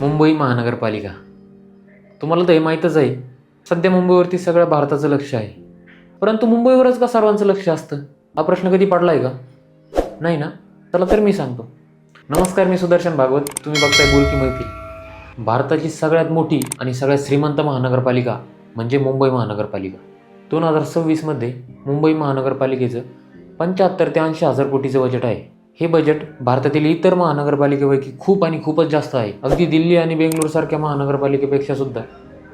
मुंबई महानगरपालिका. तुम्हाला तर हे माहीतच आहे, सध्या मुंबईवरती सगळ्या भारताचं लक्ष आहे. परंतु मुंबईवरच का सर्वांचं लक्ष असतं? हा प्रश्न कधी पडला आहे का? नाही ना? चला तर मी सांगतो. नमस्कार, मी सुदर्शन भागवत. तुम्ही बघताय बोलकी मैफिल. भारताची सगळ्यात मोठी आणि सगळ्यात श्रीमंत महानगरपालिका म्हणजे मुंबई महानगरपालिका. 2026मध्ये मुंबई महानगरपालिकेचं 75 ते 80 हजार कोटीचं बजेट आहे. हे बजेट भारतातील इतर महानगरपालिकेपैकी खूपच जास्त आहे. अगदी दिल्ली आणि बेंगलोरसारख्या महानगरपालिकेपेक्षा सुद्धा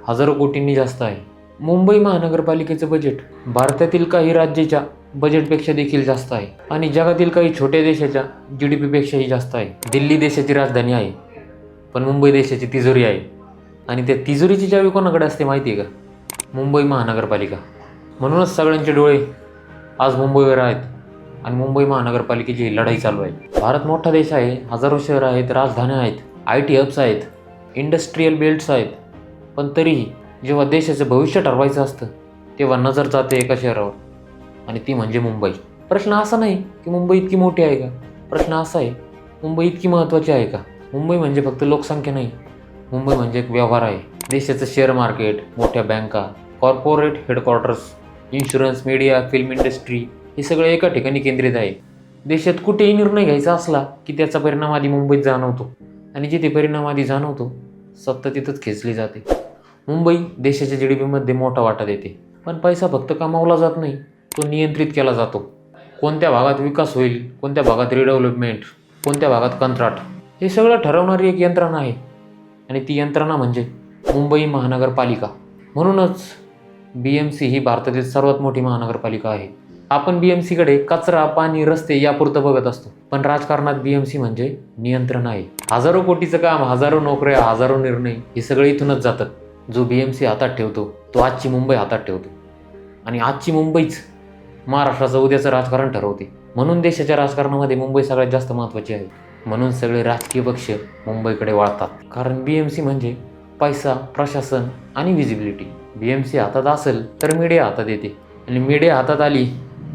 हजारो कोटींनी जास्त आहे. मुंबई महानगरपालिकेचं बजेट भारतातील काही राज्याच्या बजेटपेक्षा देखील जास्त आहे आणि जगातील काही छोट्या देशाच्या GDP पेक्षाही जास्त आहे. दिल्ली देशाची राजधानी आहे, पण मुंबई देशाची तिजोरी आहे. आणि त्या तिजोरीची चावी कोणाकडे असते माहिती आहे का? मुंबई महानगरपालिका. म्हणूनच सगळ्यांचे डोळे आज मुंबईवर आहेत आणि मुंबई महानगरपालिकेची ही लढाई चालू आहे. भारत मोठा देश आहे, हजारो शहरं आहेत, राजधान्या आहेत, IT हब्स आहेत, इंडस्ट्रीयल बेल्ट्स आहेत. पण तरीही जेव्हा देशाचं भविष्य ठरवायचं असतं तेव्हा नजर जाते एका शहरावर, आणि ती म्हणजे मुंबई. प्रश्न असा नाही की मुंबई इतकी मोठी आहे का, प्रश्न असा आहे मुंबई इतकी महत्त्वाची आहे का? मुंबई म्हणजे फक्त लोकसंख्या नाही, मुंबई म्हणजे एक व्यवहार आहे. देशाचं शेअर मार्केट, मोठ्या बँका, corporate headquarters, insurance, media, film industry हे सगळं एका ठिकाणी केंद्रित आहे. देशात कुठेही निर्णय घ्यायचा असला की त्याचा परिणाम आधी मुंबईत जाणवतो, आणि जिथे परिणाम आधी जाणवतो सत्ता तिथंच खेचली जाते. मुंबई देशाच्या GDPमध्ये मोठा वाटा देते. पण पैसा फक्त कमावला जात नाही, तो नियंत्रित केला जातो. कोणत्या भागात विकास होईल, कोणत्या भागात रिडेव्हलपमेंट, कोणत्या भागात कंत्राट, हे सगळं ठरवणारी एक यंत्रणा आहे, आणि ती यंत्रणा म्हणजे मुंबई महानगरपालिका. म्हणूनच BMC ही भारतातील सर्वात मोठी महानगरपालिका आहे. आपण BMCकडे कचरा, पाणी, रस्ते यापुरतं बघत असतो, पण राजकारणात BMC म्हणजे नियंत्रण आहे. हजारो कोटीचं काम, हजारो नोकऱ्या, हजारो निर्णय हे सगळे इथूनच जातात. जो BMC हातात ठेवतो तो आजची मुंबई हातात ठेवतो, आणि आजची मुंबईच महाराष्ट्राचं उद्याचं राजकारण ठरवते. म्हणून देशाच्या राजकारणामध्ये मुंबई सगळ्यात जास्त महत्त्वाची आहे. म्हणून सगळे राजकीय पक्ष मुंबईकडे वळतात, कारण BMC म्हणजे पैसा, प्रशासन आणि व्हिजिबिलिटी. BMC हातात असेल तर मीडिया हातात येते, आणि मीडिया हातात आली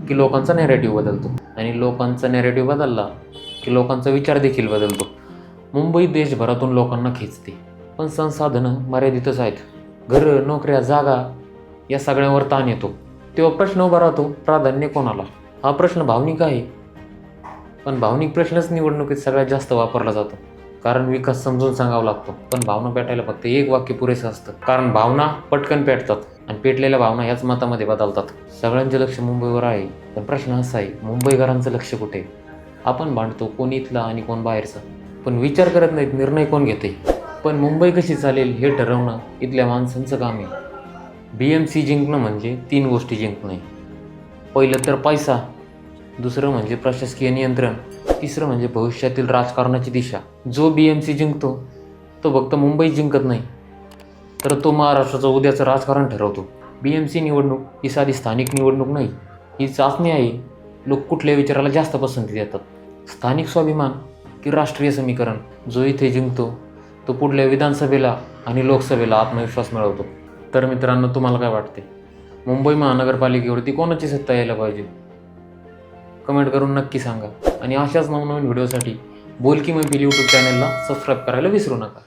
की लोकांचा नॅरेटिव्ह बदलतो, आणि लोकांचा नॅरेटिव्ह बदलला की लोकांचा विचार देखील बदलतो. मुंबई देशभरातून लोकांना खेचते, पण संसाधनं मर्यादितच आहेत. घरं, नोकऱ्या, जागा या सगळ्यांवर ताण येतो. तेव्हा प्रश्न उभा राहतो, प्राधान्य कोणाला? हा प्रश्न भावनिक आहे, पण भावनिक प्रश्नच निवडणुकीत सगळ्यात जास्त वापरला जातो. कारण विकास समजून सांगावा लागतो, पण भावना पेटायला फक्त एक वाक्य पुरेसं असतं. कारण भावना पटकन पेटतात, आणि पेटलेल्या भावना ह्याच मतामध्ये बदलतात. सगळ्यांचे लक्ष मुंबईवर आहे, पण प्रश्न असा आहे, मुंबईकरांचं लक्ष कुठे? आपण भांडतो कोण इथला आणि कोण बाहेरचा, पण विचार करत नाहीत निर्णय कोण घेते. पण मुंबई कशी चालेल हे ठरवणं इथल्या माणसांचं काम आहे. BMC जिंकणं म्हणजे 3 गोष्टी जिंकणं आहे. पहिलं तर पैसा, दुसरं म्हणजे प्रशासकीय नियंत्रण, तिसरं म्हणजे भविष्यातील राजकारणाची दिशा. जो BMC जिंकतो तो फक्त मुंबई जिंकत नाही, तर तो महाराष्ट्राचं उद्याचं राजकारण ठरवतो. BMC निवडणूक ही साधी स्थानिक निवडणूक नाही, ही चाचणी आहे. लोक कुठल्या विचाराला जास्त पसंती देतात, स्थानिक स्वाभिमान की राष्ट्रीय समीकरण? जो इथे जिंकतो तो पुढल्या विधानसभेला आणि लोकसभेला आत्मविश्वास मिळवतो. तर मित्रांनो, तुम्हाला काय वाटते? मुंबई महानगरपालिकेवरती कोणाची सत्ता यायला पाहिजे? कमेंट करून नक्की सांगा. आणि अशाच नवनवीन व्हिडिओसाठी बोलकी मैफिल YouTube चॅनलला सबस्क्राईब करायला विसरू नका.